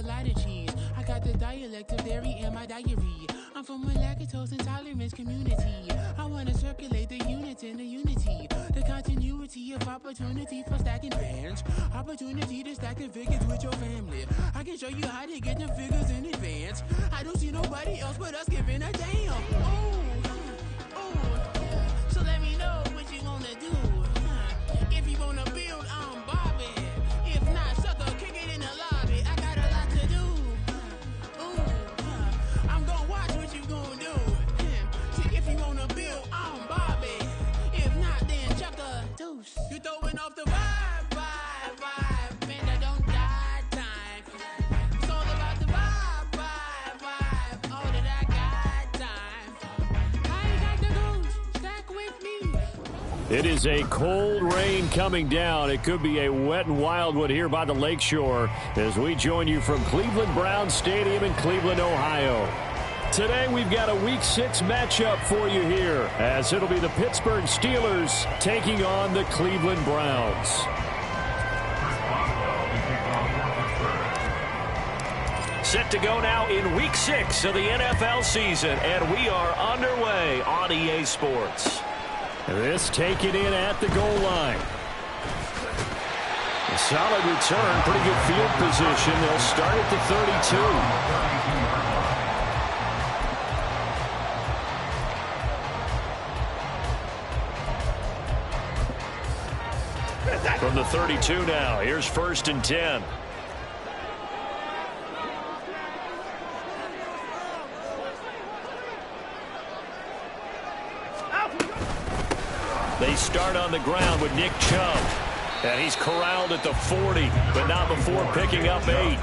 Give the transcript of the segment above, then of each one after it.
lot of cheese. I got the dialect of dairy in my diary. I'm from a lactose intolerance community. I want to circulate the units in the unity. The continuity of opportunity for stacking bands. Opportunity to stack the figures with your family. I can show you how to get them figures in advance. I don't see nobody else but us giving a damn. So let me know what you wanna do. If you wanna build, I'm Bobby. If not, sucker, kick it in the lobby. I got a lot to do. I'm gonna watch what you gonna do. See, if you wanna build, I'm Bobby. If not, then chuck a deuce. You throwing off the vibe. Man, I don't die time. It's all about the vibe. All that I got time. I ain't got the goose. Stack with me. It is a cold rain coming down. It could be a wet and wild one here by the lakeshore as we join you from Cleveland Browns Stadium in Cleveland, Ohio. Today we've got a Week 6 matchup for you here as it'll be the Pittsburgh Steelers taking on the Cleveland Browns. Set to go now in Week 6 of the NFL season, and we are underway on EA Sports. This taken in at the goal line. A solid return, pretty good field position. They'll start at the 32. From the 32 now, here's 1st and 10. They start on the ground with Nick Chubb. And he's corralled at the 40, but not before picking up 8.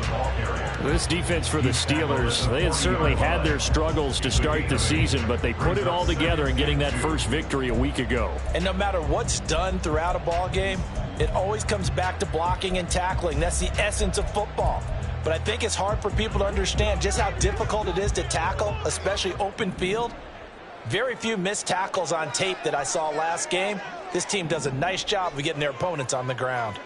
This defense for the Steelers, they had certainly had their struggles to start the season, but they put it all together in getting that first victory a week ago. And no matter what's done throughout a ball game, it always comes back to blocking and tackling. That's the essence of football. But I think it's hard for people to understand just how difficult it is to tackle, especially open field. Very few missed tackles on tape that I saw last game. This team does a nice job of getting their opponents on the ground.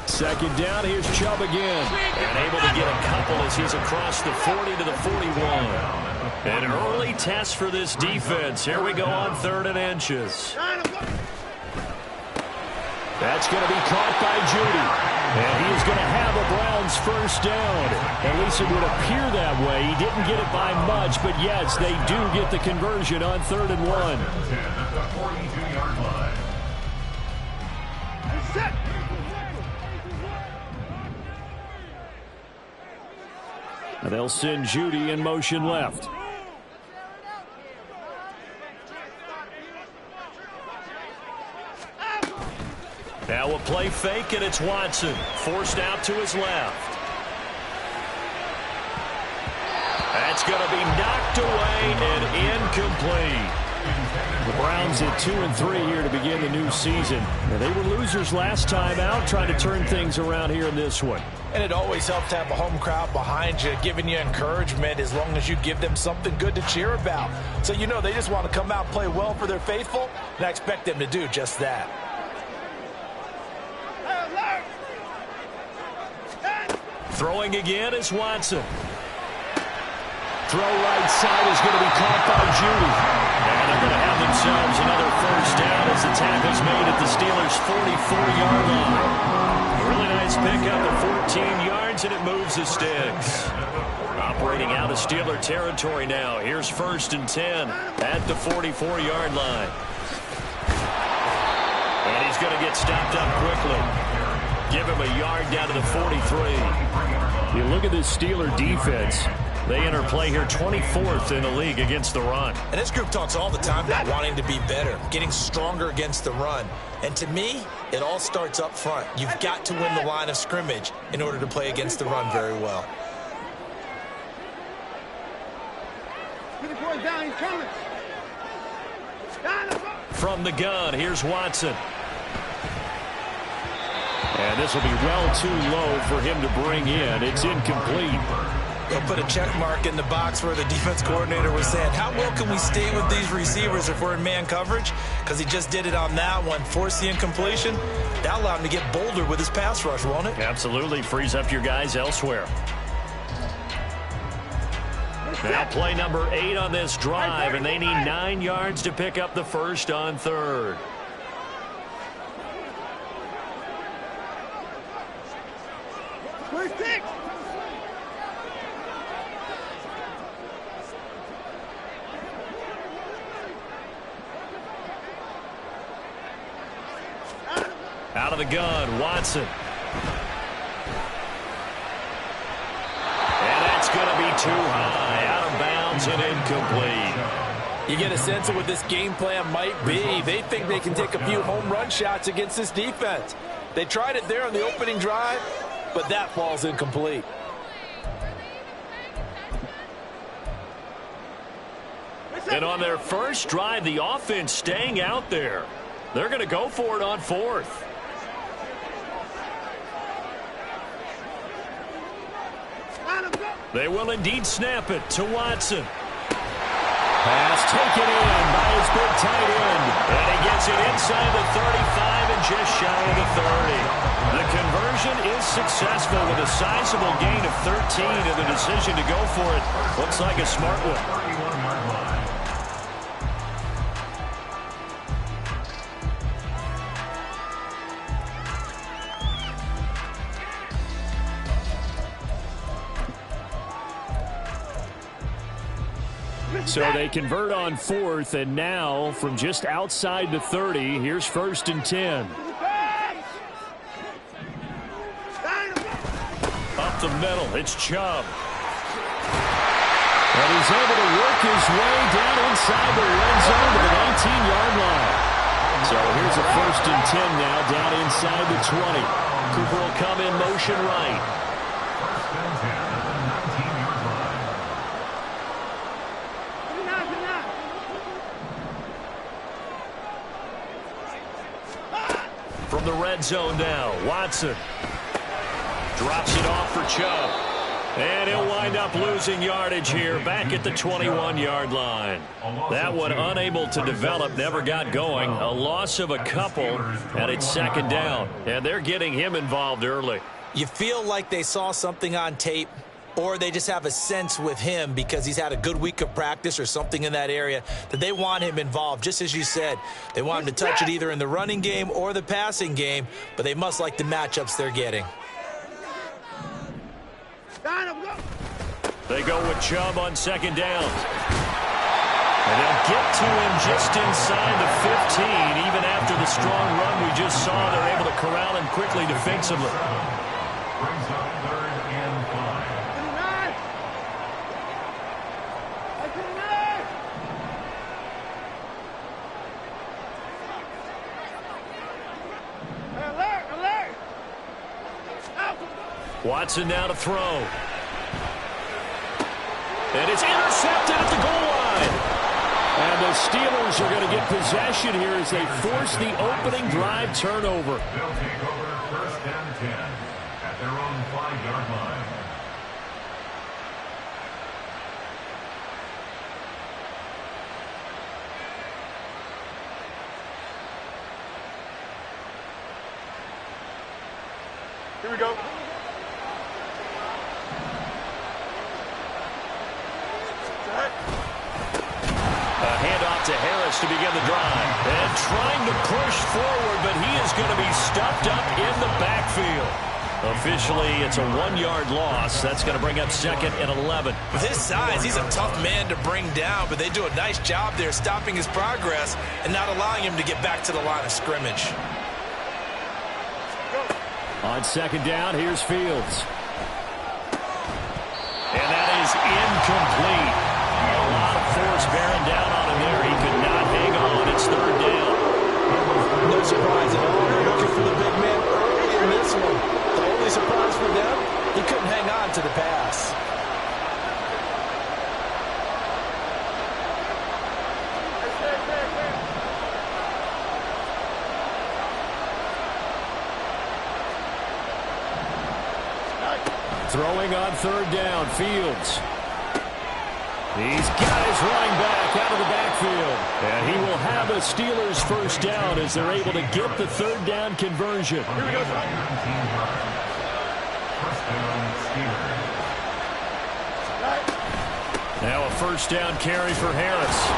Second down, here's Chubb again. And able to get a couple as he's across the 40 to the 41. An early test for this defense. Here we go on 3rd and inches. That's going to be caught by Judy. And he is going to have a Browns first down. At least it would appear that way. He didn't get it by much, but yes, they do get the conversion on 3rd and 1. And they'll send Judy in motion left. Now a play fake, and it's Watson. Forced out to his left. That's going to be knocked away and incomplete. The Browns at 2-3 here to begin the new season. Now, they were losers last time out, trying to turn things around here in this one. And it always helps to have a home crowd behind you, giving you encouragement as long as you give them something good to cheer about. So you know they just want to come out and play well for their faithful, and I expect them to do just that. Throwing again is Watson. Throw right side is going to be caught by Judy. And they're going to have themselves another first down as the tackle's made at the Steelers' 44-yard line. A really nice pickup of 14 yards, and it moves the sticks. Operating out of Steeler territory now. Here's 1st and 10 at the 44-yard line. And he's going to get stopped up quickly. Give him a yard down to the 43. You look at this Steeler defense. They enter play here 24th in the league against the run. And this group talks all the time about wanting to be better, getting stronger against the run. And to me, it all starts up front. You've got to win the line of scrimmage in order to play against the run very well. From the gun, here's Watson. And this will be well too low for him to bring in. It's incomplete. They'll put a check mark in the box where the defense coordinator was saying, how well can we stay with these receivers if we're in man coverage? Because he just did it on that one, forced the incompletion. That allowed him to get bolder with his pass rush, won't it? Absolutely frees up your guys elsewhere. Now play number 8 on this drive, and they need 9 yards to pick up the first on 3rd. Out of the gun, Watson. And that's going to be too high, out of bounds and incomplete. You get a sense of what this game plan might be. They think they can take a few home run shots against this defense. They tried it there on the opening drive, but that falls incomplete. And on their first drive, the offense staying out there. They're going to go for it on 4th. They will indeed snap it to Watson. Pass taken in by his big tight end. And he gets it inside the 35 and just shy of the 30. The conversion is successful with a sizable gain of 13, and the decision to go for it looks like a smart one. So they convert on 4th, and now from just outside the 30, here's 1st and 10. Up the middle, it's Chubb. And he's able to work his way down inside the red zone to the 19-yard line. So here's a 1st and 10 now down inside the 20. Cooper will come in motion right. From the red zone now, Watson drops it off for Chubb. And he'll wind up losing yardage here back at the 21-yard line. That one unable to develop, never got going. A loss of a couple, and it's 2nd down. And they're getting him involved early. You feel like they saw something on tape, or they just have a sense with him because he's had a good week of practice or something in that area that they want him involved. Just as you said, they want him to touch it either in the running game or the passing game, but they must like the matchups they're getting. They go with Chubb on 2nd down. And they'll get to him just inside the 15. Even after the strong run we just saw, they're able to corral him quickly defensively. Watson now to throw. And it's intercepted at the goal line. And the Steelers are going to get possession here as they force the opening drive turnover. They'll take over 1st and 10 at their own 5-yard line. Here we go. A handoff to Harris to begin the drive. And trying to push forward, but he is going to be stuffed up in the backfield. Officially, it's a 1-yard loss. That's going to bring up 2nd and 11. With his size, he's a tough man to bring down, but they do a nice job there stopping his progress and not allowing him to get back to the line of scrimmage. On 2nd down, here's Fields. And that is incomplete. A lot of force bearing down on him there. He could not hang on. It's 3rd down. No surprise at all. They're looking for the big man early in this one. The only surprise for them, he couldn't hang on to the pass. Throwing on third down, Fields. He's got his running back out of the backfield. And he will have a Steelers first down as they're able to get the third down conversion. Here we go. First down, Steelers. Now a first down carry for Harris.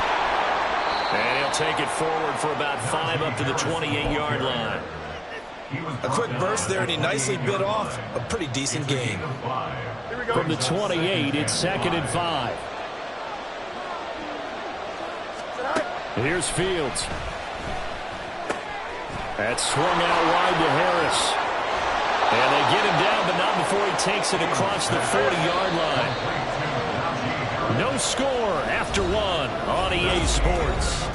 And he'll take it forward for about 5 up to the 28-yard line. A quick burst there, and he nicely bit off a pretty decent gain. From the 28, it's 2nd and 5. Here's Fields. That's swung out wide to Harris. And they get him down, but not before he takes it across the 40-yard line. No score after 1 on EA Sports.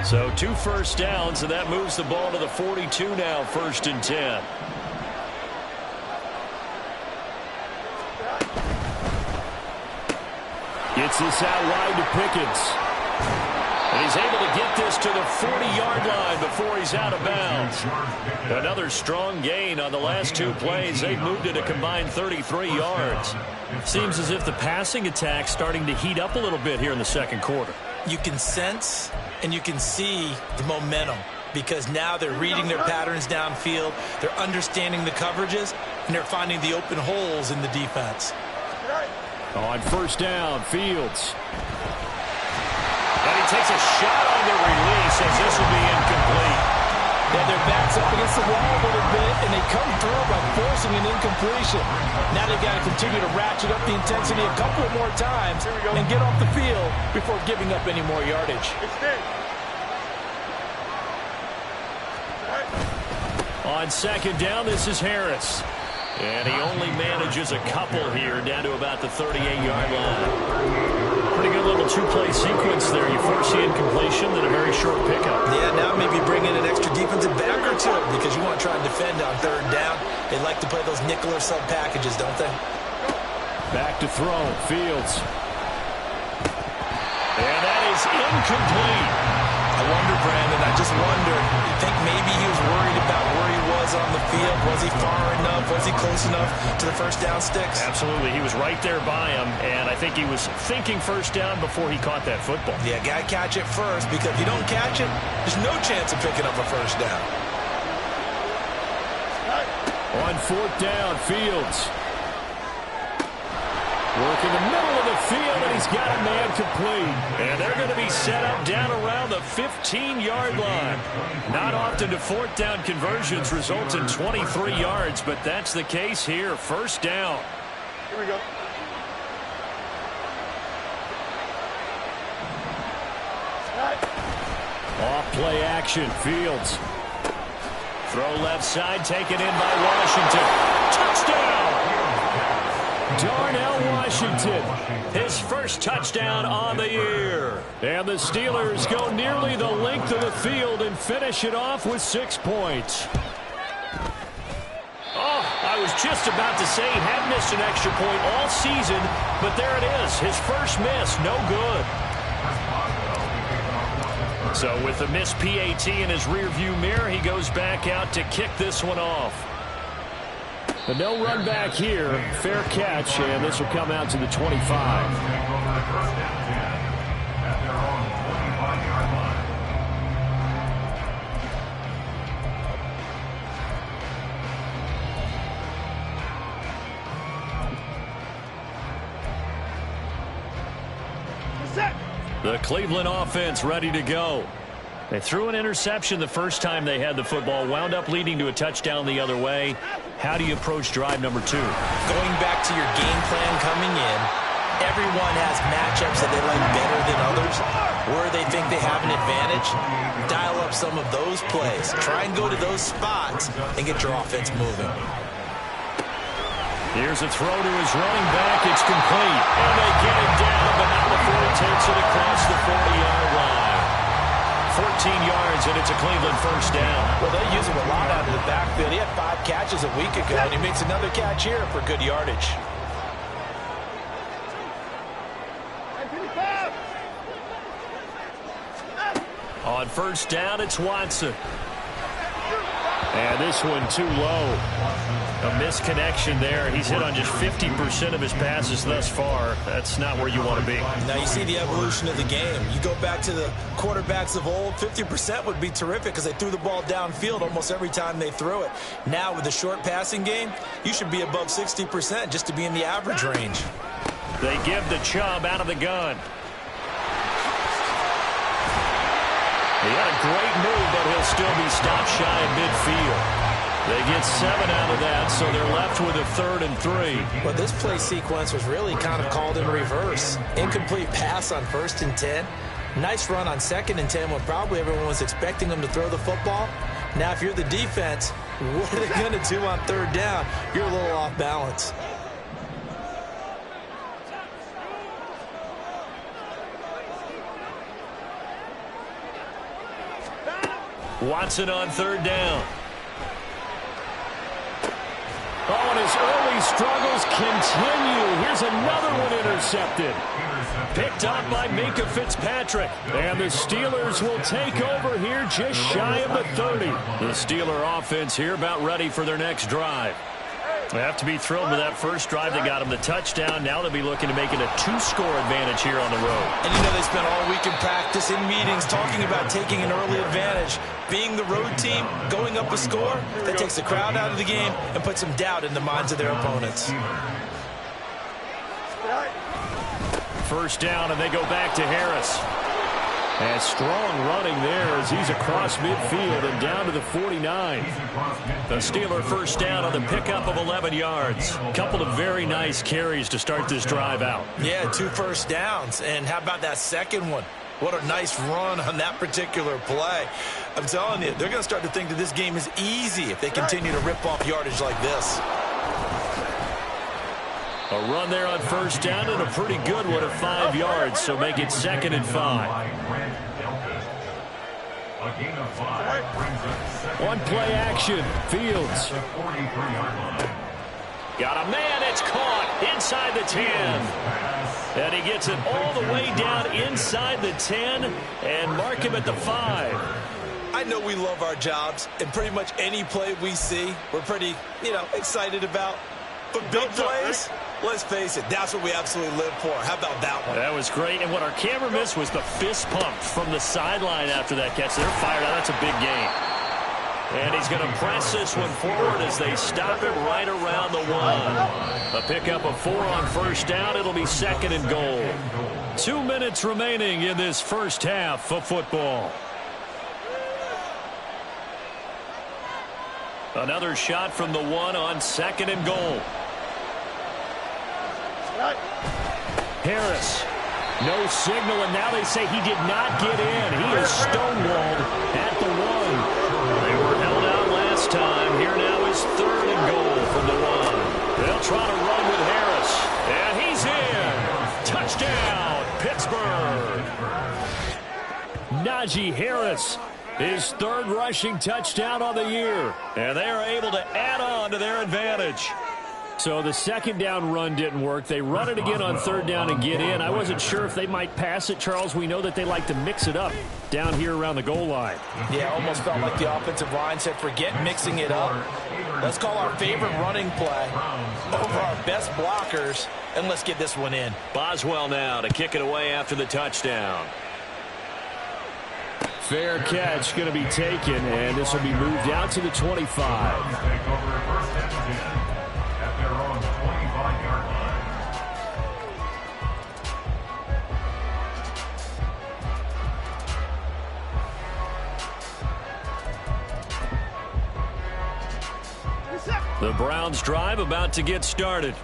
So 2 first downs, and that moves the ball to the 42 now, 1st and 10. Gets this out wide to Pickens. And he's able to get this to the 40-yard line before he's out of bounds. Another strong gain on the last 2 plays. They've moved it a combined 33 yards. Seems as if the passing attack's starting to heat up a little bit here in the second quarter. You can sense and you can see the momentum because now they're reading their patterns downfield, they're understanding the coverages, and they're finding the open holes in the defense. On first down, Fields. And he takes a shot on the release as this will be incomplete. Yeah, their backs up against the wall a little bit, and they come through by forcing an incompletion. Now they've got to continue to ratchet up the intensity a couple of more times and get off the field before giving up any more yardage. On second down, this is Harris. And he only manages a couple here down to about the 38-yard line. Pretty good little 2-play sequence there. You force the incompletion, then a very short pickup. Yeah, now maybe bring in an extra defensive back or two because you want to try and defend on third down. They like to play those nickel or sub packages, don't they? Back to throw, Fields. And that is incomplete. I wonder, Brandon, I just wonder, you think maybe he was worried about where he was on the field? Was he far enough? Was he close enough to the first down sticks? Absolutely. He was right there by him, and I think he was thinking first down before he caught that football. Yeah, got to catch it first, because if you don't catch it, there's no chance of picking up a first down. On fourth down, Fields. Work in the middle of the field, and he's got a man complete. And they're going to be set up down around the 15-yard line. Not often do fourth down conversions result in 23 yards, but that's the case here. First down. Here we go. Off play action, Fields. Throw left side, taken in by Washington. Touchdown! Darnell Washington, his first touchdown on the year. And the Steelers go nearly the length of the field and finish it off with 6 points. Oh, I was just about to say he had missed an extra point all season, but there it is, his first miss, no good. So with the missed PAT in his rearview mirror, he goes back out to kick this one off. But no run back here. Fair catch, and this will come out to the 25. The Cleveland offense ready to go. They threw an interception the first time they had the football, wound up leading to a touchdown the other way. How do you approach drive number 2? Going back to your game plan coming in, everyone has matchups that they like better than others. Where they think they have an advantage, dial up some of those plays. Try and go to those spots and get your offense moving. Here's a throw to his running back. It's complete. And they get it down, but not before he takes it across the 40-yard line. 14 yards, and it's a Cleveland first down. Well, they use him a lot out of the backfield. He had 5 catches a week ago, and he makes another catch here for good yardage. On first down, it's Watson. And this one too low. A misconnection there. He's hit on just 50% of his passes thus far. That's not where you want to be. Now you see the evolution of the game. You go back to the quarterbacks of old, 50% would be terrific because they threw the ball downfield almost every time they threw it. Now with the short passing game, you should be above 60% just to be in the average range. They give the Chubb out of the gun. He had a great move, but he'll still be stopped shy of midfield. They get 7 out of that, so they're left with a 3rd and 3. Well, this play sequence was really kind of called in reverse. Incomplete pass on 1st and 10. Nice run on 2nd and 10 when probably everyone was expecting them to throw the football. Now, if you're the defense, what are they going to do on 3rd down? You're a little off balance. Watson on 3rd down. Oh, and his early struggles continue. Here's another one intercepted. Picked up by Minkah Fitzpatrick. And the Steelers will take over here just shy of the 30. The Steeler offense here about ready for their next drive. They have to be thrilled with that first drive that got them the touchdown. Now they'll be looking to make it a 2-score advantage here on the road. And you know they spent all week in practice, in meetings, talking about taking an early advantage. Being the road team, going up a score, that takes the crowd out of the game and puts some doubt in the minds of their opponents. First down, and they go back to Harris. And strong running there as he's across midfield and down to the 49. The Steeler first down on the pickup of 11 yards. Couple of very nice carries to start this drive out. Yeah, 2 first downs. And how about that second one? What a nice run on that particular play. I'm telling you, they're going to start to think that this game is easy if they continue to rip off yardage like this. A run there on first down and a pretty good one at 5 yards, so make it 2nd and 5. One play action. Fields. Got a man. It's caught inside the 10. And he gets it all the way down inside the 10 and mark him at the 5. I know we love our jobs, and pretty much any play we see, we're pretty, excited about. But big plays, let's face it, that's what we absolutely live for. How about that one? That was great, and what our camera missed was the fist pump from the sideline after that catch. They're fired out. That's a big gain. And he's going to press this one forward as they stop it right around the 1. A pickup of 4 on first down. It'll be 2nd and goal. 2 minutes remaining in this first half of football. Another shot from the 1 on 2nd and goal. Harris. No signal, and now they say he did not get in. He is stonewalled at the 1. They were held out last time. Here now is 3rd and goal from the 1. They'll try to run with Harris. And he's in. Touchdown, Pittsburgh. Najee Harris, his 3rd rushing touchdown on the year. And they are able to add on to their advantage. So the 2nd down run didn't work. They run it again on 3rd down and get in. I wasn't sure if they might pass it, Charles. We know that they like to mix it up down here around the goal line. Yeah, almost felt like the offensive line said, forget mixing it up. Let's call our favorite running play over our best blockers, and let's get this one in. Boswell now to kick it away after the touchdown. Fair catch going to be taken, and this will be moved out to the 25. The Browns drive about to get started.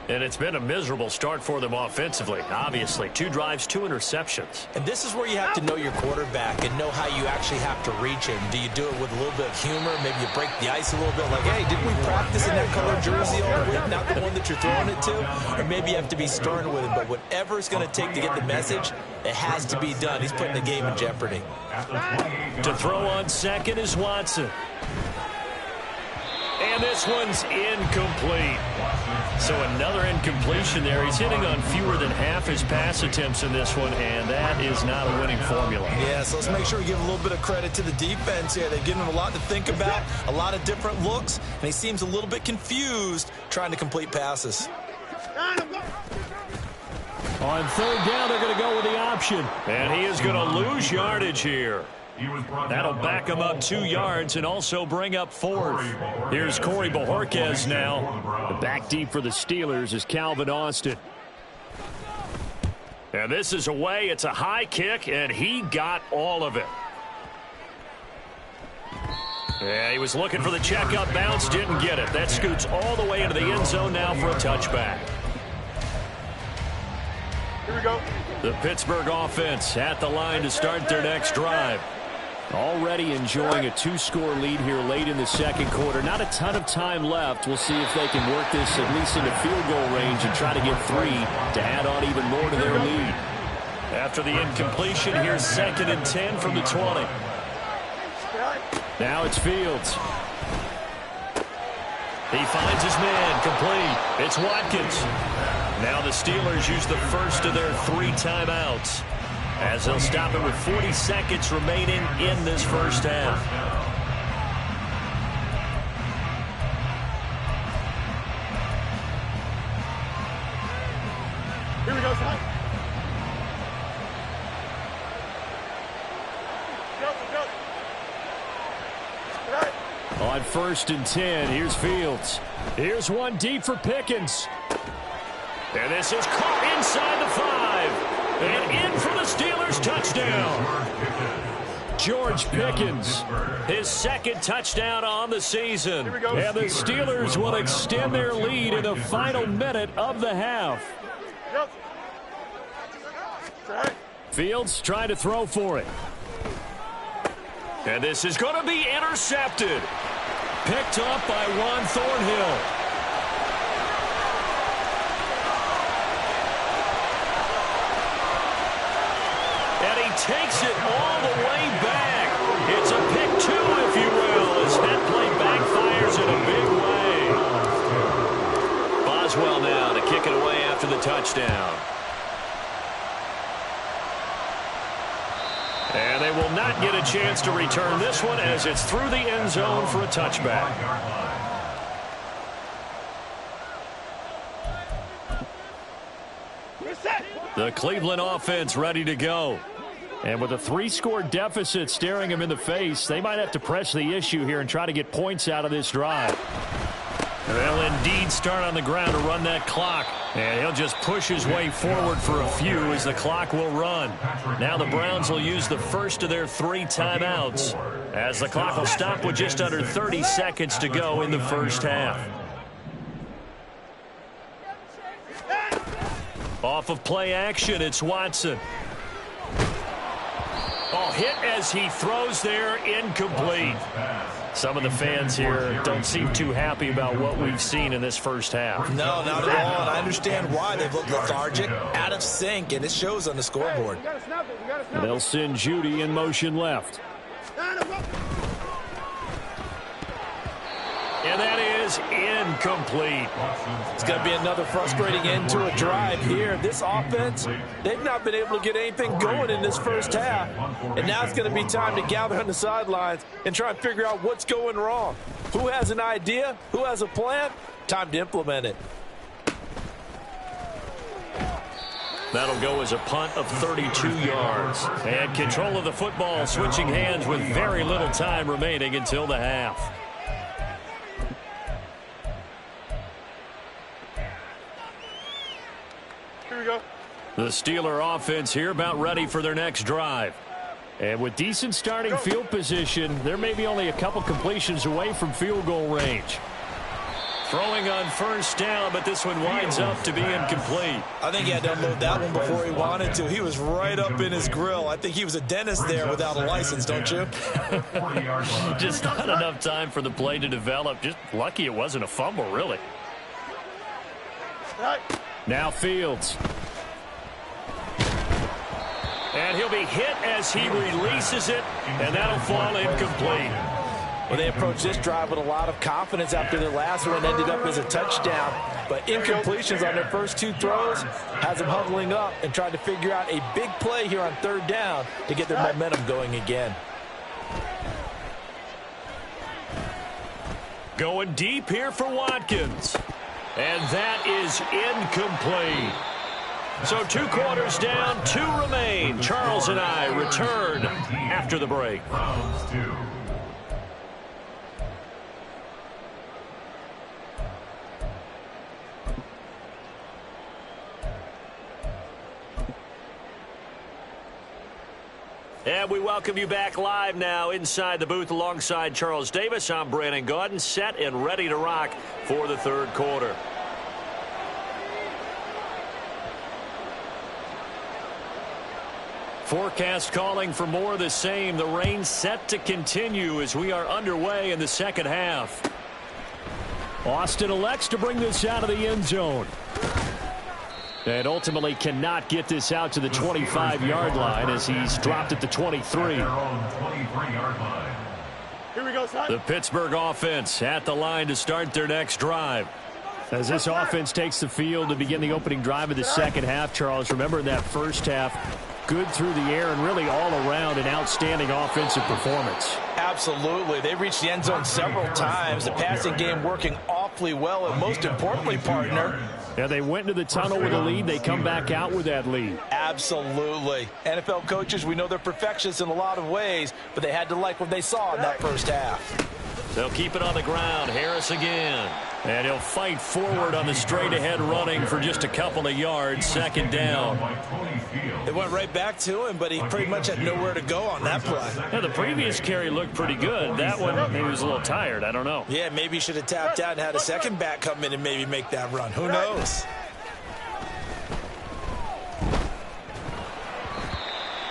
And it's been a miserable start for them offensively, obviously. 2 drives, 2 interceptions. And this is where you have to know your quarterback and know how you actually have to reach him. Do you do it with a little bit of humor? Maybe you break the ice a little bit like, hey, didn't we practice in that color jersey all week, not the one that you're throwing it to? Or maybe you have to be stern with him. But whatever it's going to take to get the message, it has to be done. He's putting the game in jeopardy. To throw on 2nd is Watson. And And this one's incomplete. So another incompletion there. He's hitting on fewer than half his pass attempts in this one, and that is not a winning formula. Yeah, so let's make sure we give a little bit of credit to the defense here. They've given him a lot to think about, a lot of different looks, and he seems a little bit confused trying to complete passes. On third down, they're going to go with the option. And he is going to lose yardage here. That'll back him up 2 yards and also bring up 4th. Here's Corey Bojorquez now. The back deep for the Steelers is Calvin Austin. And this is away. It's a high kick, and he got all of it. Yeah, he was looking for the check-up bounce, didn't get it. That scoots all the way into the end zone now for a touchback. Here we go. The Pittsburgh offense at the line to start their next drive. Already enjoying a 2-score lead here late in the second quarter. Not a ton of time left. We'll see if they can work this at least into field goal range and try to get 3 to add on even more to their lead. After the incompletion, here's 2nd and 10 from the 20. Now it's Fields. He finds his man, complete. It's Watkins. Now the Steelers use the first of their 3 timeouts, as they'll stop it with 40 seconds remaining in this first half. Here we go, son. On 1st and 10, here's Fields. Here's one deep for Pickens. And this is caught inside the 5. And in for the Steelers touchdown. George Pickens, his 2nd touchdown on the season. And the Steelers will extend their lead in the final minute of the half. Fields trying to throw for it. And this is going to be intercepted. Picked up by Juan Thornhill. And he takes it all the way back. It's a pick 2, if you will, as that play backfires in a big way. Boswell now to kick it away after the touchdown. And they will not get a chance to return this one as it's through the end zone for a touchback. The Cleveland offense ready to go. And with a 3-score deficit staring them in the face, they might have to press the issue here and try to get points out of this drive. They'll indeed start on the ground to run that clock. And he'll just push his way forward for a few as the clock will run. Now the Browns will use the first of their 3 timeouts, as the clock will stop with just under 30 seconds to go in the first half. Off of play action, it's Watson. Oh, hit as he throws there, incomplete. Some of the fans here don't seem too happy about what we've seen in this first half. No, not at all, and I understand why. They've looked lethargic, out of sync, and it shows on the scoreboard. They'll send Judy in motion left. And that is incomplete. It's going to be another frustrating end to a drive here. This offense, they've not been able to get anything going in this first half. And now it's going to be time to gather on the sidelines and try and figure out what's going wrong. Who has an idea? Who has a plan? Time to implement it. That'll go as a punt of 32 yards. And control of the football switching hands with very little time remaining until the half. Here we go. The Steeler offense here about ready for their next drive. And with decent starting field position, they're maybe only a couple completions away from field goal range. Throwing on first down, but this one winds up to be incomplete. I think he had to unload that one before he wanted to. He was right up in his grill. I think he was a dentist there without a license, don't you? Just not enough time for the play to develop. Just lucky it wasn't a fumble, really. Now Fields. And he'll be hit as he releases it, and that'll fall incomplete. Well, they approached this drive with a lot of confidence after their last one ended up as a touchdown. But incompletions on their first 2 throws has them huddling up and trying to figure out a big play here on 3rd down to get their momentum going again. Going deep here for Watkins. And that is incomplete. So 2 quarters down, 2 remain. Charles and I return after the break. Browns 2. And we welcome you back live now inside the booth alongside Charles Davis. I'm Brandon Gaudin, set and ready to rock for the 3rd quarter. Forecast calling for more of the same. The rain set to continue as we are underway in the 2nd half. Austin elects to bring this out of the end zone. And ultimately cannot get this out to the 25-yard line as he's dropped at the 23. Their own 23-yard line. Here we go, son. The Pittsburgh offense at the line to start their next drive. As this offense takes the field to begin the opening drive of the 2nd half, Charles, remember in that first half, good through the air and really all around an outstanding offensive performance. Absolutely. They reached the end zone several times. The passing game working awfully well, and most importantly, partner, yeah, they went into the tunnel with a lead. They come back out with that lead. absolutely. NFL coaches, we know they're perfectionists in a lot of ways, but they had to like what they saw in that first half. They'll keep it on the ground. Harris again. And he'll fight forward on the straight-ahead running for just a couple of yards. 2nd down. It went right back to him, but he pretty much had nowhere to go on that play. Yeah, the previous carry looked pretty good. That one, maybe he was a little tired. I don't know. Yeah, maybe he should have tapped out and had a second back come in and maybe make that run. Who knows?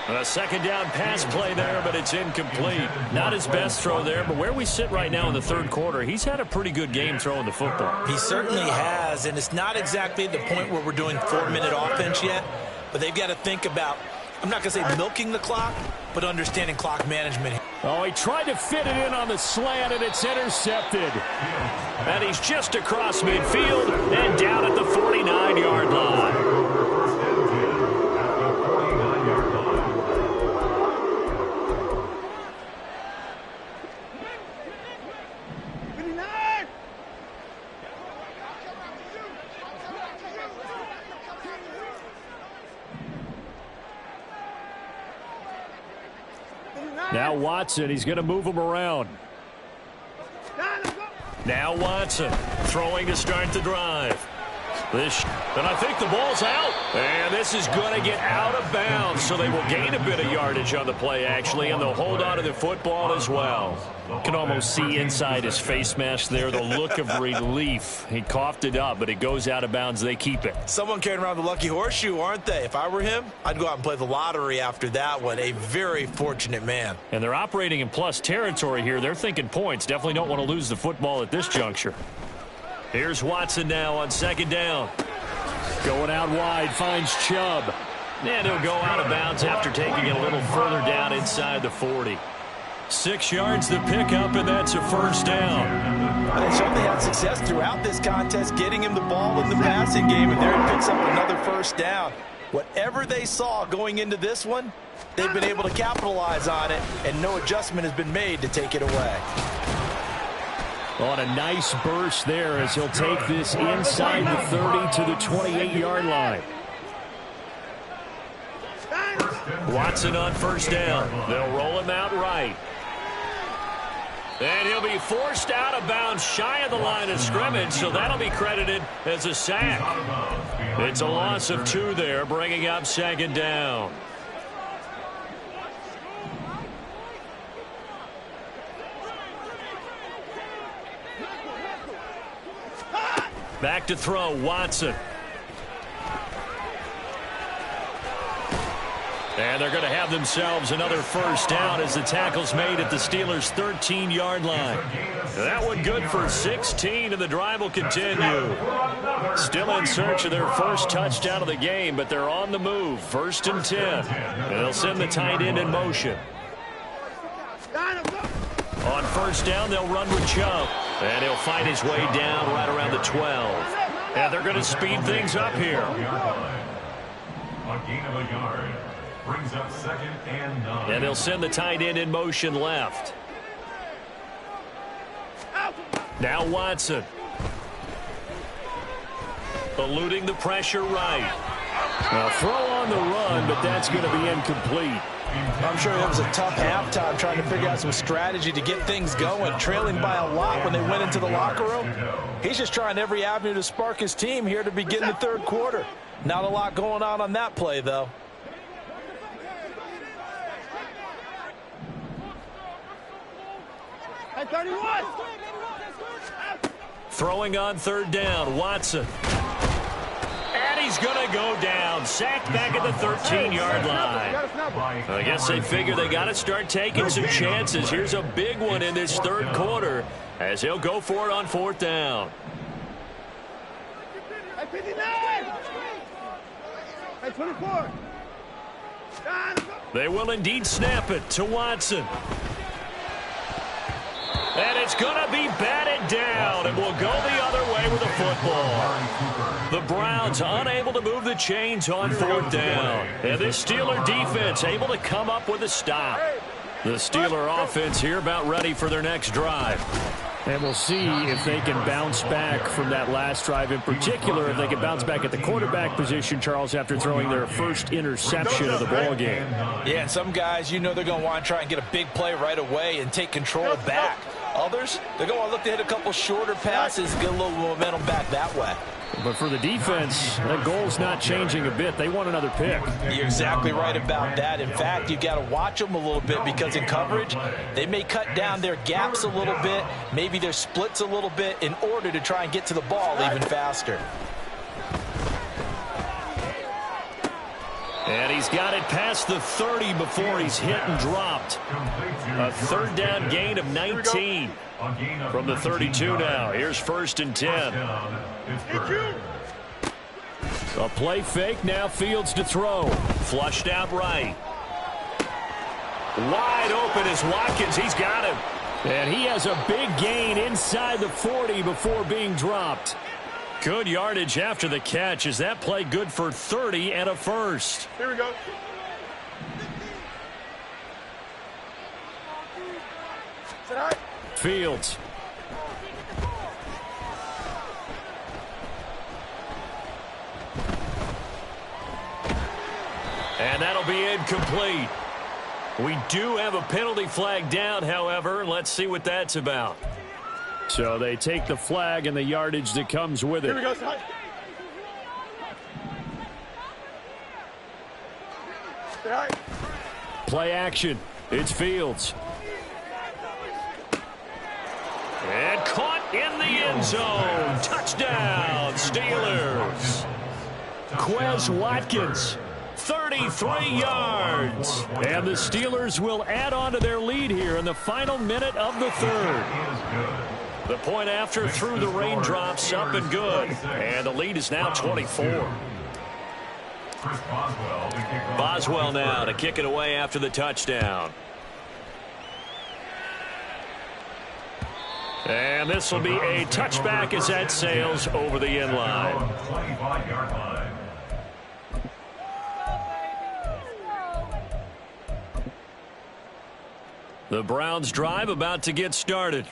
A 2nd down pass play there, but it's incomplete. Not his best throw there, but where we sit right now in the 3rd quarter, he's had a pretty good game throwing the football. He certainly has, and it's not exactly the point where we're doing 4-minute offense yet, but they've got to think about, I'm not going to say milking the clock, but understanding clock management. Oh, he tried to fit it in on the slant, and it's intercepted. And he's just across midfield and down at the 49-yard line. Now Watson, he's going to move him around. Now Watson throwing to start the drive. And I think the ball's out. And this is going to get out of bounds, so they will gain a bit of yardage on the play, actually, and they'll hold on to the football as well. Can almost see inside his face mask there the look of relief. He coughed it up, but it goes out of bounds. They keep it. Someone carrying around the lucky horseshoe, aren't they? If I were him, I'd go out and play the lottery after that one. A very fortunate man. And they're operating in plus territory here. They're thinking points. Definitely don't want to lose the football at this juncture. Here's Watson now on 2nd down. Going out wide, finds Chubb. And he'll go out of bounds after taking it a little further down inside the 40. 6 yards to pick up, and that's a 1st down. They certainly had success throughout this contest, getting him the ball in the passing game, and there he picks up another 1st down. Whatever they saw going into this one, they've been able to capitalize on it, and no adjustment has been made to take it away. On a nice burst there as he'll take this inside the 30 to the 28-yard line. Watson on 1st down. They'll roll him out right. And he'll be forced out of bounds shy of the line of scrimmage, so that'll be credited as a sack. It's a loss of 2 there, bringing up 2nd down. Back to throw, Watson. And they're going to have themselves another 1st down as the tackle's made at the Steelers' 13-yard line. That one good for 16, and the drive will continue. Still in search of their first touchdown of the game, but they're on the move. 1st and 10. And they'll send the tight end in motion. On first down, they'll run with Chubb. And he'll find his way down right around the 12. And they're going to speed things up here. A gain of a yard. Brings up 2nd and 9. And they'll send the tight end in motion left. Now Watson. Eluding the pressure right. A throw on the run, but that's going to be incomplete. I'm sure it was a tough halftime trying to figure out some strategy to get things going, trailing by a lot when they went into the locker room. He's just trying every avenue to spark his team here to begin the third quarter. Not a lot going on that play, though. Hey, 31! Throwing on third down, Watson. And he's going to go down. Sacked back at the 13-yard line. I guess they figure they got to start taking some chances. Here's a big one in this third quarter as he'll go for it on fourth down. Hey, 59! Hey, 24! They will indeed snap it to Watson. And it's going to be batted down, and will go the other way with the football. The Browns unable to move the chains on fourth down. And this Steeler defense able to come up with a stop. The Steeler offense here about ready for their next drive. And we'll see if they can bounce back from that last drive. In particular, if they can bounce back at the quarterback position, Charles, after throwing their first interception of the ball game. Yeah, and some guys, you know they're going to want to try and get a big play right away and take control back. Others, they're going to look to hit a couple shorter passes and get a little momentum back that way. But for the defense, that goal's not changing a bit. They want another pick. You're exactly right about that. In fact, you got to watch them a little bit because in coverage, they may cut down their gaps a little bit, maybe their splits a little bit in order to try and get to the ball even faster. And he's got it past the 30 before he's hit and dropped. A third down gain of 19 from the 32 now. Here's 1st and 10. A play fake, now Fields to throw. Flushed out right. Wide open is Watkins. He's got him. And he has a big gain inside the 40 before being dropped. Good yardage after the catch. Is that play good for 30 and a first? Here we go. Fields. And that'll be incomplete. We do have a penalty flag down, however. Let's see what that's about. So they take the flag and the yardage that comes with it. Here we go, son. Play action. It's Fields. And caught in the end zone. Touchdown, Steelers. Quez Watkins, 33 yards. And the Steelers will add on to their lead here in the final minute of the third. The point after through the raindrops, up and good. And the lead is now 24. Boswell now to kick it away after the touchdown. And this will be a touchback as that sails over the end line. 25-yard line. The Browns drive about to get started.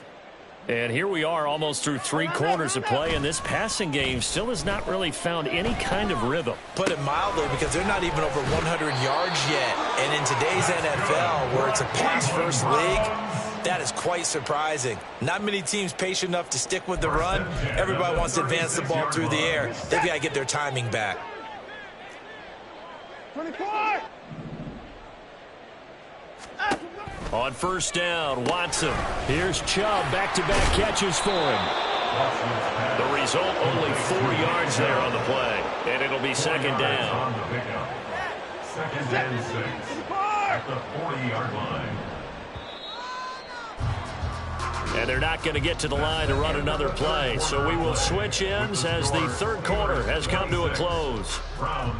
And here we are almost through 3 quarters of play, and this passing game still has not really found any kind of rhythm. Put it mildly, because they're not even over 100 yards yet. And in today's NFL, where it's a pass-first league, that is quite surprising. Not many teams patient enough to stick with the run. Everybody wants to advance the ball through the air. They've got to get their timing back. 24! On first down, Watson. Here's Chubb, back-to-back catches for him. The result, only 4 yards there on the play. And it'll be second down. Second and 6 at the 40-yard line. And they're not going to get to the line to run another play. So we will switch ends as the third quarter has come to a close.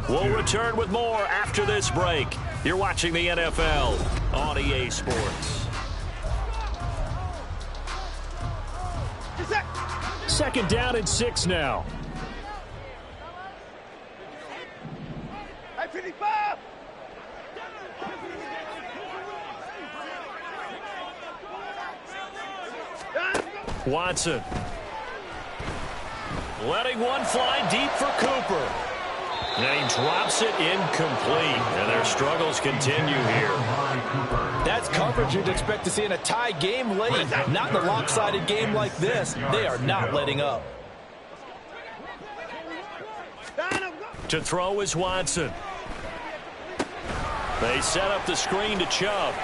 We'll return with more after this break. You're watching the NFL on EA Sports. Second down and 6 now. Hey, 55! Watson. Letting one fly deep for Cooper. And he drops it incomplete. And their struggles continue here. That's coverage you'd expect to see in a tie game late. Not in a lopsided game like this. They are not letting up. To throw is Watson. They set up the screen to Chubb.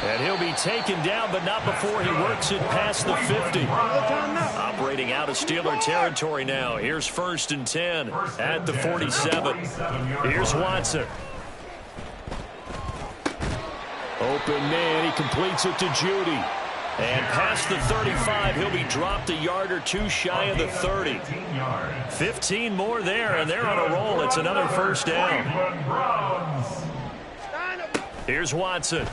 And he'll be taken down, but not before he works it past the 50. Operating out of Steeler territory now. Here's 1st and 10 at the 47. Here's Watson. Open man, he completes it to Judy. And past the 35, he'll be dropped a yard or two shy of the 30. 15 more there, and they're on a roll. It's another 1st down. Here's Watson.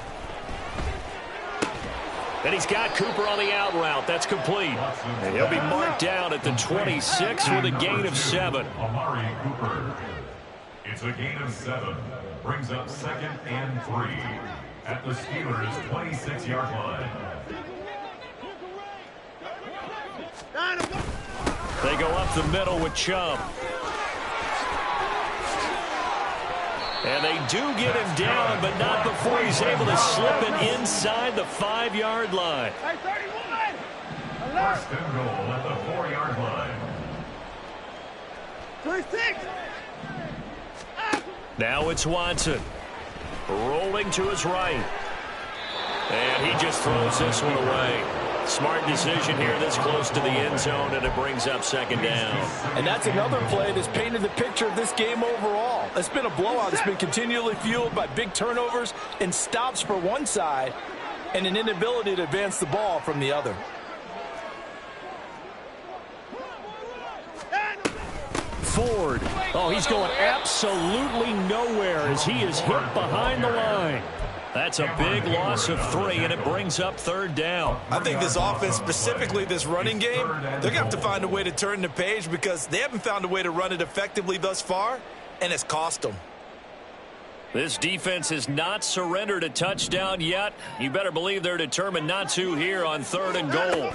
And he's got Cooper on the out route. That's complete. And he'll be marked down at the 26 with a gain of 7. Amari Cooper. It's a gain of 7. Brings up 2nd and 3 at the Steelers' 26-yard line. They go up the middle with Chubb. And they do get him down, but not before he's able to slip it inside the 5-yard line. Hey, 31! 1st and goal at the 4-yard line. 26! Now it's Watson. Rolling to his right. And he just throws this one away. Smart decision here this close to the end zone, and it brings up 2nd down. And that's another play that's painted the picture of this game overall. It's been a blowout. It's been continually fueled by big turnovers and stops for one side and an inability to advance the ball from the other. Ford. Oh, he's going absolutely nowhere as he is hit behind the line. That's a big loss of 3, and it brings up 3rd down. I think this offense, specifically this running game, they're going to have to find a way to turn the page because they haven't found a way to run it effectively thus far, and it's cost them. This defense has not surrendered a touchdown yet. You better believe they're determined not to here on 3rd and goal.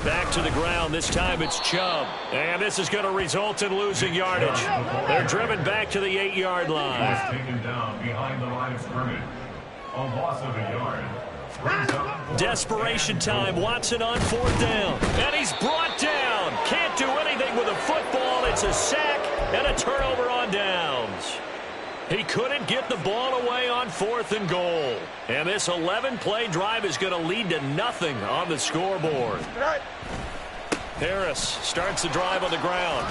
Back to the ground. This time it's Chubb. And this is going to result in losing yardage. They're driven back to the 8-yard line. Taken down behind the line of scrimmage. A loss of a yard. Desperation time. Watson on 4th down. And he's brought down. Can't do anything with a football. It's a sack and a turnover on downs. He couldn't get the ball away on 4th and goal. And this 11-play drive is going to lead to nothing on the scoreboard. Harris starts the drive on the ground.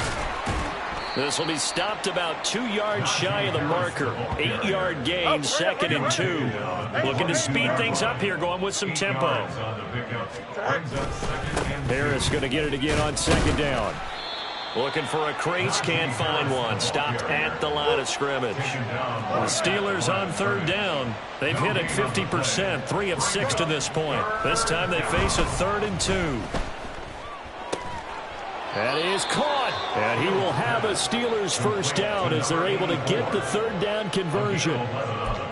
This will be stopped about 2 yards shy of the marker. 8-yard gain, 2nd and 2. Looking to speed things up here, going with some tempo. Harris going to get it again on 2nd down. Looking for a crease, can't find one. Stopped at the line of scrimmage. The Steelers on 3rd down. They've hit it 50%, 3 of 6 to this point. This time they face a 3rd and 2. That is caught. And he will have a Steelers 1st down as they're able to get the 3rd down conversion.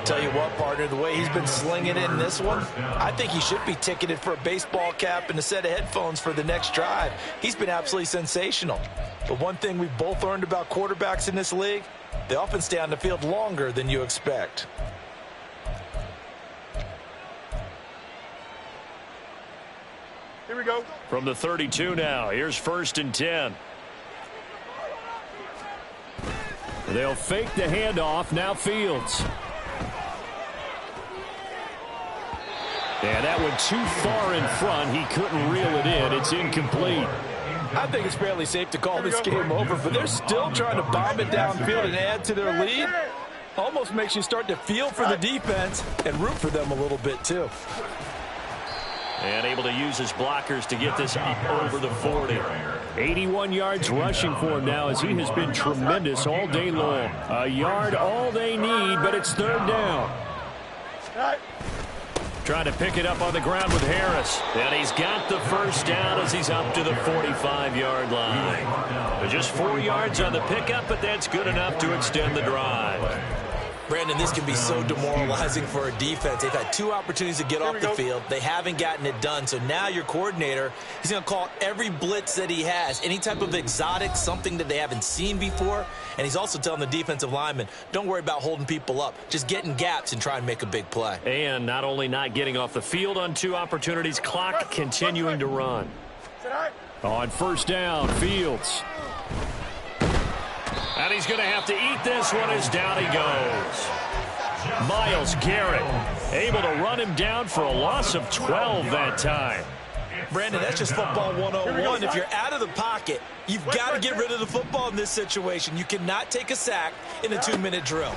Tell you what, partner, the way he's been slinging it in this one, I think he should be ticketed for a baseball cap and a set of headphones for the next drive. He's been absolutely sensational. But one thing we've both learned about quarterbacks in this league, they often stay on the field longer than you expect. Here we go. From the 32 now, here's 1st and 10. They'll fake the handoff, now Fields. And that one too far in front. He couldn't reel it in. It's incomplete. I think it's fairly safe to call this game over, but they're still trying to bomb it downfield and add to their lead. Almost makes you start to feel for the defense and root for them a little bit, too. And able to use his blockers to get this up over the 40. 81 yards rushing for him now as he has been tremendous all day long. A yard all they need, but it's 3rd down. Trying to pick it up on the ground with Harris. And he's got the first down as he's up to the 45-yard line. Just 4 yards on the pickup, but that's good enough to extend the drive. Brandon, this can be so demoralizing for a defense. They've had 2 opportunities to get off the field. They haven't gotten it done. So now your coordinator, he's going to call every blitz that he has, any type of exotic, something that they haven't seen before. And he's also telling the defensive lineman, don't worry about holding people up. Just get in gaps and try and make a big play. And not only not getting off the field on 2 opportunities, clock continuing to run. On first down, Fields. And he's going to have to eat this one as down he goes. Myles Garrett able to run him down for a loss of 12 that time. Brandon, that's just football 101. If you're out of the pocket, you've got to get rid of the football in this situation. You cannot take a sack in a 2-minute drill.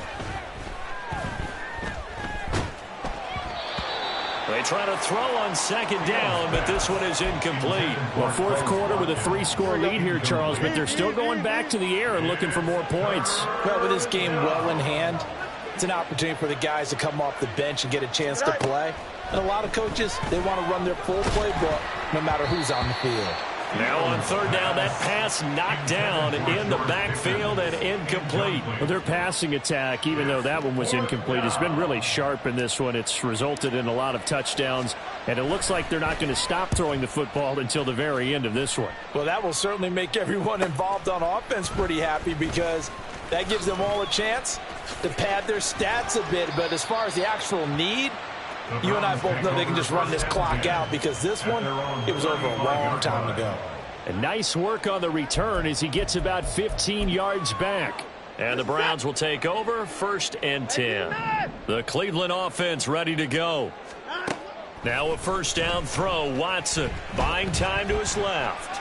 They try to throw on second down, but this one is incomplete. Well, fourth quarter with a 3-score lead here, Charles, but they're still going back to the air and looking for more points. Well, with this game well in hand, it's an opportunity for the guys to come off the bench and get a chance to play. And a lot of coaches, they want to run their full playbook no matter who's on the field. Now on third down, that pass knocked down in the backfield and incomplete. Well, their passing attack, even though that one was incomplete, has been really sharp in this one. It's resulted in a lot of touchdowns, and it looks like they're not going to stop throwing the football until the very end of this one. Well, that will certainly make everyone involved on offense pretty happy because that gives them all a chance to pad their stats a bit. But as far as the actual need, you and I both know they can just run this clock out because this one, it was over a long time ago. And nice work on the return as he gets about 15 yards back. And the Browns will take over, 1st and 10. The Cleveland offense ready to go. Now a first down throw. Watson buying time to his left.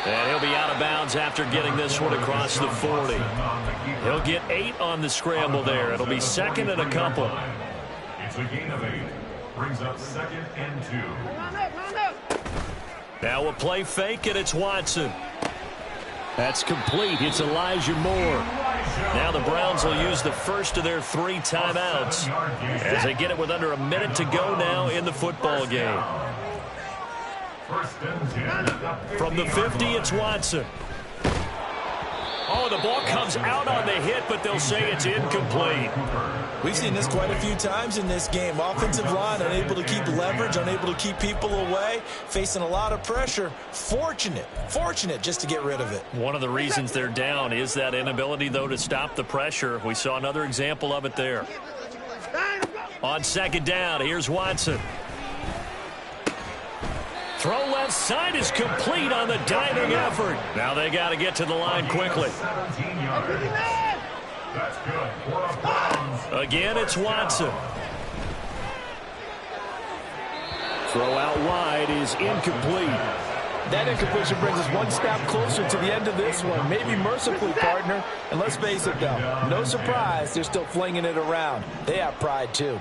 And he'll be out of bounds after getting this one across the 40. He'll get 8 on the scramble there. It'll be 2nd and a couple. It's a gain of 8. Brings up 2nd and 2. Now a play fake, and it's Watson. That's complete. It's Elijah Moore. Now the Browns will use the first of their 3 timeouts as they get it with under a minute to go now in the football game. From the 50, it's Watson. Oh, the ball comes out on the hit, but they'll say it's incomplete. We've seen this quite a few times in this game. Offensive line unable to keep leverage, unable to keep people away, facing a lot of pressure. Fortunate just to get rid of it. One of the reasons they're down is that inability, though, to stop the pressure. We saw another example of it there. On second down, here's Watson. Throw left side is complete on the diving effort. Now they got to get to the line quickly. Again, it's Watson. Throw out wide is incomplete. That incompletion brings us one step closer to the end of this one. Maybe mercifully, partner. And let's face it, though, no surprise, they're still flinging it around. They have pride, too.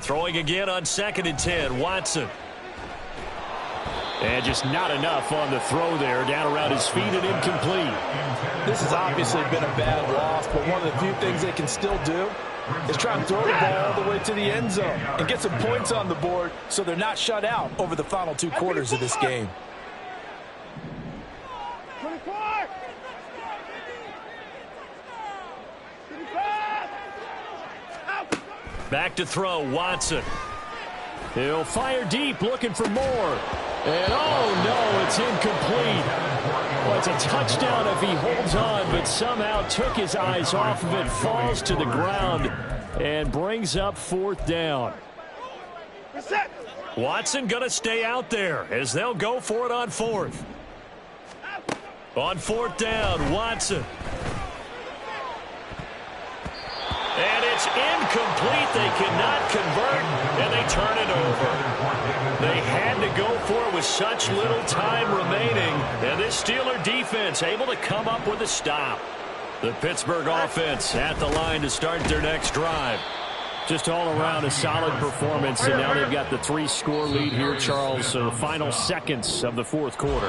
Throwing again on 2nd and 10, Watson. And just not enough on the throw there. Down around his feet and incomplete. This has obviously been a bad loss, but one of the few things they can still do is try and throw the ball all the way to the end zone and get some points on the board so they're not shut out over the final 2 quarters of this game. Back to throw, Watson. He'll fire deep, looking for more. And oh no, it's incomplete. Well, it's a touchdown if he holds on, but somehow took his eyes off of it, falls to the ground, and brings up 4th down. Watson going to stay out there as they'll go for it on 4th. On 4th down, Watson. And it's incomplete. They cannot convert, and they turn it over. They had to go for it with such little time remaining, and this Steeler defense able to come up with a stop. The Pittsburgh offense at the line to start their next drive. Just all around a solid performance, and now they've got the 3-score lead here, Charles. So the final seconds of the fourth quarter.